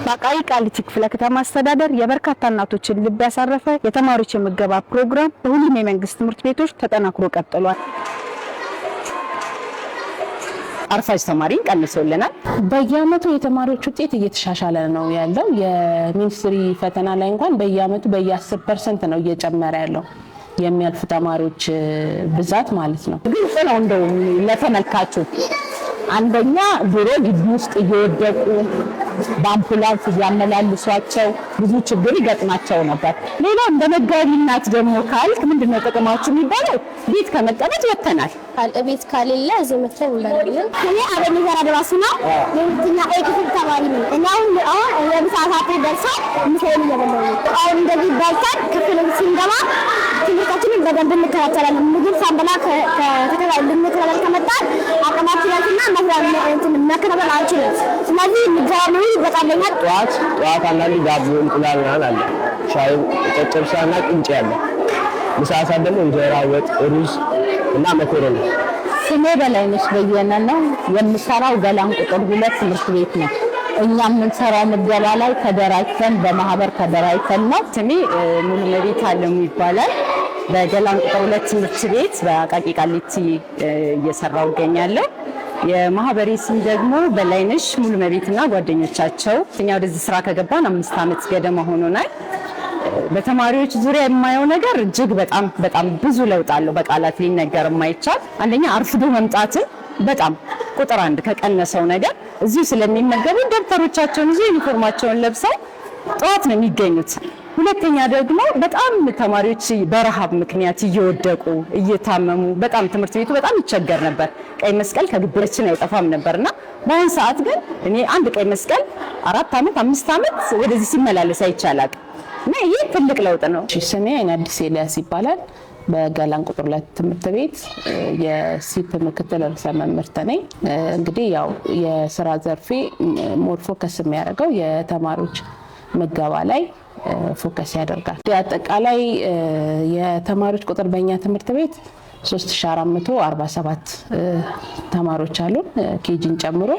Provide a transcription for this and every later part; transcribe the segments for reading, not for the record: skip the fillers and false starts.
በአቃቂ ቃሊቲ ክፍለ ከተማ አስተዳደር የበርካታ እናቶችን ልብ ያሳረፈ የተማሪዎች የምገባ ፕሮግራም በሁሉም የመንግስት ትምህርት ቤቶች ተጠናክሮ ቀጥሏል። አርፋጅ ተማሪን ቀንሶልናል። በየአመቱ የተማሪዎች ውጤት እየተሻሻለ ነው ያለው። የሚኒስትሪ ፈተና ላይ እንኳን በየአመቱ በየ10% ነው እየጨመረ ያለው የሚያልፉ ተማሪዎች ብዛት ማለት ነው። ግልጽ ነው እንደው ለተመልካቹ አንደኛ ድሮ ግቢ ውስጥ እየወደቁ በአምቡላንስ ያመላልሷቸው ብዙ ችግር ይገጥማቸው ነበር። ሌላ እንደ መጋቢ እናት ደግሞ ካልክ ምንድነው ጥቅማችሁ የሚባለው ቤት ከመቀመጥ ወተናል። ቤት ካሌለ እዚህ መተን እንበላለን። እኔ አበሚዘራ ድራስ ነው የሁለተኛ ክፍል ተማሪ ነኝ። እና አሁን የምሳ ሰዓት ደርሷል። ምሳዬን እየበላሁ ነው። አሁን እንደዚህ በልተን ክፍል ስንገባ ትምህርታችንን በደንብ እንከታተላለን። ምግብ ሳንበላ ልንከታተል ከመጣን አቅማችንና መከታተል አንችልም። ስለዚህ ምገባው በጣም ለኛ ጠዋት አንዳንድ ዳቦ እንቁላል አለ፣ ሻይ ጨጨብሳና ቅንጬ አለ። ምሳ ሰዓት ደግሞ እንጀራ፣ ወጥ፣ ሩዝ እና መኮረኒ። ስሜ በላይነሽ በየነ ነው። የምሰራው ገላን ቁጥር 2 ትምህርት ቤት ነው። እኛ የምንሰራው ምገባ ላይ ተደራጅተን በማህበር ተደራጅተን ነው። ስሜ ሙሉመቤት አለሙ ይባላል። በገላን ቁጥር 2 ትምህርት ቤት በአቃቂ ቃሊቲ እየሰራው እገኛለሁ። የማህበሬ ስም ደግሞ በላይነሽ ሙሉመቤትና ጓደኞቻቸው። እኛ ወደዚህ ስራ ከገባን 5 አመት ገደማ ሆኖናል። በተማሪዎች ዙሪያ የማየው ነገር እጅግ በጣም ብዙ ለውጥ አለው። በቃላት ሊነገር የማይቻል አንደኛ አርፍዶ መምጣትን በጣም ቁጥር 1 ከቀነሰው ነገር እዚሁ ስለሚመገቡ ደብተሮቻቸውን ይዘው ዩኒፎርማቸውን ለብሰው ጠዋት ነው የሚገኙት። ሁለተኛ ደግሞ በጣም ተማሪዎች በረሃብ ምክንያት እየወደቁ እየታመሙ በጣም ትምህርት ቤቱ በጣም ይቸገር ነበር። ቀይ መስቀል ከግቢያችን አይጠፋም ነበርና በአሁን ሰዓት ግን እኔ አንድ ቀይ መስቀል 4 አመት 5 አመት ወደዚህ ሲመላለስ አይቻላል እና ይሄ ትልቅ ለውጥ ነው። ስሜ አይናዲስ ኤልያስ ይባላል። በገላን ቁጥር 2 ትምህርት ቤት የሲፕ ምክትል ርዕሰ መምህርት ነኝ። እንግዲህ ያው የስራ ዘርፌ ሞር ፎከስ የሚያደርገው የተማሪዎች ምገባ ላይ ፎከስ ያደርጋል። አጠቃላይ የተማሪዎች ቁጥር በእኛ ትምህርት ቤት 3447 ተማሪዎች አሉ ኬጂን ጨምሮ።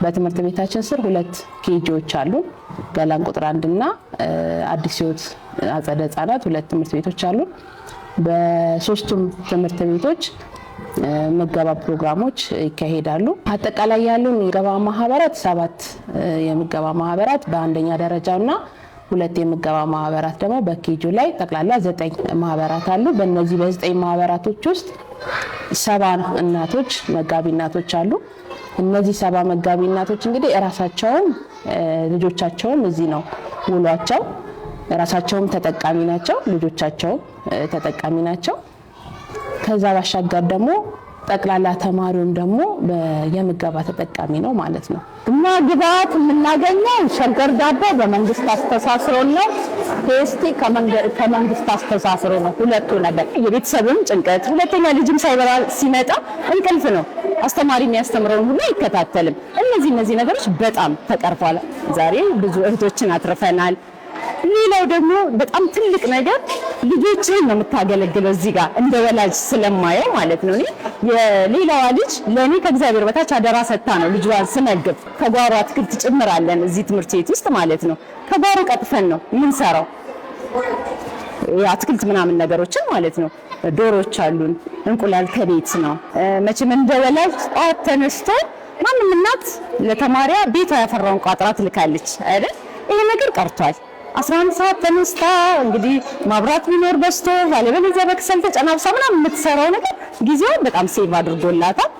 በትምህርት ቤታችን ስር 2 ኬጂዎች አሉ። ገላን ቁጥር 1 እና አዲስ ሕይወት አጸደ ህጻናት 2 ትምህርት ቤቶች አሉ። በሶስቱም ትምህርት ቤቶች ምገባ ፕሮግራሞች ይካሄዳሉ። አጠቃላይ ያሉን የምገባ ማህበራት 7 የምገባ ማህበራት በአንደኛ ደረጃና 2 የምገባ ማህበራት ደግሞ በኬጂው ላይ ጠቅላላ 9 ማህበራት አሉ። በእነዚህ በ9 ማህበራቶች ውስጥ 70 እናቶች መጋቢ እናቶች አሉ። እነዚህ 70 መጋቢ እናቶች እንግዲህ ራሳቸውን ልጆቻቸውን እዚህ ነው ውሏቸው፣ ራሳቸውም ተጠቃሚ ናቸው፣ ልጆቻቸውም ተጠቃሚ ናቸው። ከዛ ባሻገር ደግሞ ጠቅላላ ተማሪውም ደግሞ የምገባ ተጠቃሚ ነው ማለት ነው። እና ግብአት የምናገኘው ሸገር ዳቦ በመንግስት አስተሳስሮ ነው። ቴስቲ ከመንግስት አስተሳስሮ ነው። ሁለቱ ነገር የቤተሰብም ጭንቀት፣ ሁለተኛ ልጅም ሳይበላ ሲመጣ እንቅልፍ ነው። አስተማሪ የሚያስተምረውን ሁሉ አይከታተልም። እነዚህ ነገሮች በጣም ተቀርፏል። ዛሬ ብዙ እህቶችን አትርፈናል። ሌላው ደግሞ በጣም ትልቅ ነገር ልጆችን ነው የምታገለግለው እዚህ ጋር እንደ ወላጅ ስለማየው ማለት ነው። የሌላዋ ልጅ ለኔ ከእግዚአብሔር በታች አደራ ሰጥታ ነው ልጇን ስመግብ። ከጓሮ አትክልት ጭምራለን እዚህ ትምህርት ቤት ውስጥ ማለት ነው። ከጓሮ ቀጥፈን ነው የምንሰራው አትክልት ምናምን ነገሮችን ማለት ነው። ዶሮች አሉን፣ እንቁላል ከቤት ነው። መቼም እንደ ወላጅ ጠዋት ተነስቶ ማንም እናት ለተማሪያ ቤቷ ያፈራውን ቋጥራ ትልካለች አይደል? ይሄ ነገር ቀርቷል። 11 ሰዓት ተነስታ እንግዲህ ማብራት ቢኖር በስቶ አለበለዚያ በከሰል ተጨናብሳ ምናምን የምትሰራው ነገር ጊዜውን በጣም ሴቭ አድርጎላታል።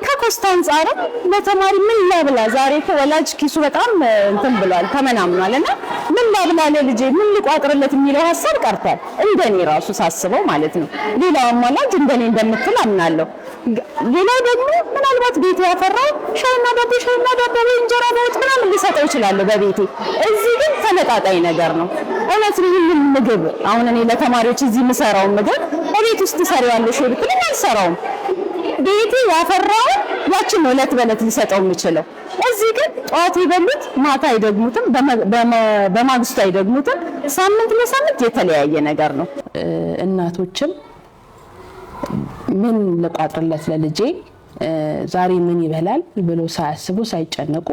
ከኮስት አንጻርም ለተማሪ ምን ላብላ፣ ዛሬ ወላጅ ኪሱ በጣም እንትን ብሏል ተመናምኗልና ምን ላብላ ለልጄ ምን ልቋጥርለት የሚለው ሀሳብ ቀርቷል። እንደኔ ራሱ ሳስበው ማለት ነው። ሌላው ወላጅ እንደኔ እንደምትል አምናለሁ። ሌላው ደግሞ ምናልባት ቤት ያፈራው ሻይና ዳቦ ወይ እንጀራ በወጥ ምናምን ሊሰጠው ይችላል በቤቴ። እዚህ ግን ተመጣጣኝ ነገር ነው። እውነት ነው። ይሄን ምግብ አሁን እኔ ለተማሪዎች እዚህ የምሰራው ምግብ በቤት ውስጥ ሰሪዋለሽ ብትልኝ አልሰራውም። ቤቴ ያፈራው ያችን ነው ዕለት በዕለት ሊሰጠው የሚችለው። እዚህ ግን ጧት ይበሉት ማታ አይደግሙትም፣ በማግስቱ አይደግሙትም። ሳምንት ለሳምንት የተለያየ ነገር ነው። እናቶችም ምን ልቋጥርለት ለልጄ ዛሬ ምን ይበላል ብሎ ሳያስቡ ሳይጨነቁ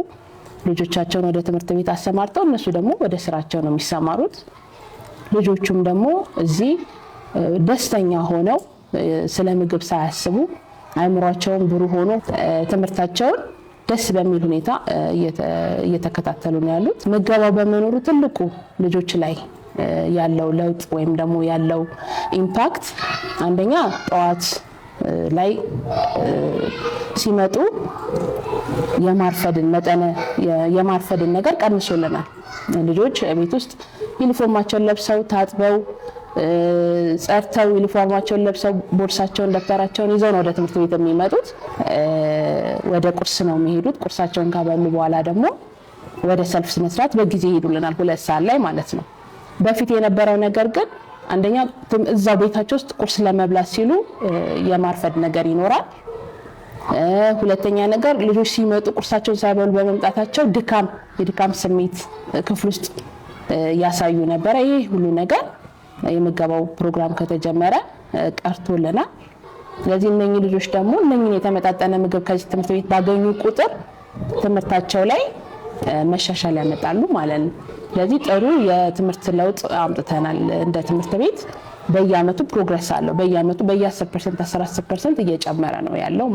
ልጆቻቸውን ወደ ትምህርት ቤት አሰማርተው እነሱ ደግሞ ወደ ስራቸው ነው የሚሰማሩት። ልጆቹም ደግሞ እዚህ ደስተኛ ሆነው ስለ ምግብ ሳያስቡ አእምሯቸውን ብሩህ ሆኖ ትምህርታቸውን ደስ በሚል ሁኔታ እየተከታተሉ ነው ያሉት። ምገባው በመኖሩ ትልቁ ልጆች ላይ ያለው ለውጥ ወይም ደግሞ ያለው ኢምፓክት አንደኛ ጠዋት ላይ ሲመጡ የማርፈድን ነገር ቀንሶልናል። ልጆች ቤት ውስጥ ዩኒፎርማቸውን ለብሰው ታጥበው ጸርተው ዩኒፎርማቸውን ለብሰው ቦርሳቸውን ደብተራቸውን ይዘው ነው ወደ ትምህርት ቤት የሚመጡት። ወደ ቁርስ ነው የሚሄዱት። ቁርሳቸውን ካበሉ በኋላ ደግሞ ወደ ሰልፍ ስነስርዓት በጊዜ ይሄዱልናል 2 ሰዓት ላይ ማለት ነው። በፊት የነበረው ነገር ግን አንደኛ እዛው ቤታቸው ውስጥ ቁርስ ለመብላት ሲሉ የማርፈድ ነገር ይኖራል። ሁለተኛ ነገር ልጆች ሲመጡ ቁርሳቸውን ሳይበሉ በመምጣታቸው የድካም ስሜት ክፍል ውስጥ ያሳዩ ነበር። ይሄ ሁሉ ነገር የምገባው ፕሮግራም ከተጀመረ ቀርቶልናል። ስለዚህ እነኚህ ልጆች ደግሞ እነኚህን የተመጣጠነ ምግብ ከዚህ ትምህርት ቤት ባገኙ ቁጥር ትምህርታቸው ላይ መሻሻል ያመጣሉ ማለት ነው። ስለዚህ ጥሩ የትምህርት ለውጥ አምጥተናል። እንደ ትምህርት ቤት በየአመቱ ፕሮግረስ አለው። በየአመቱ በየ10% 10% እየጨመረ ነው ያለው።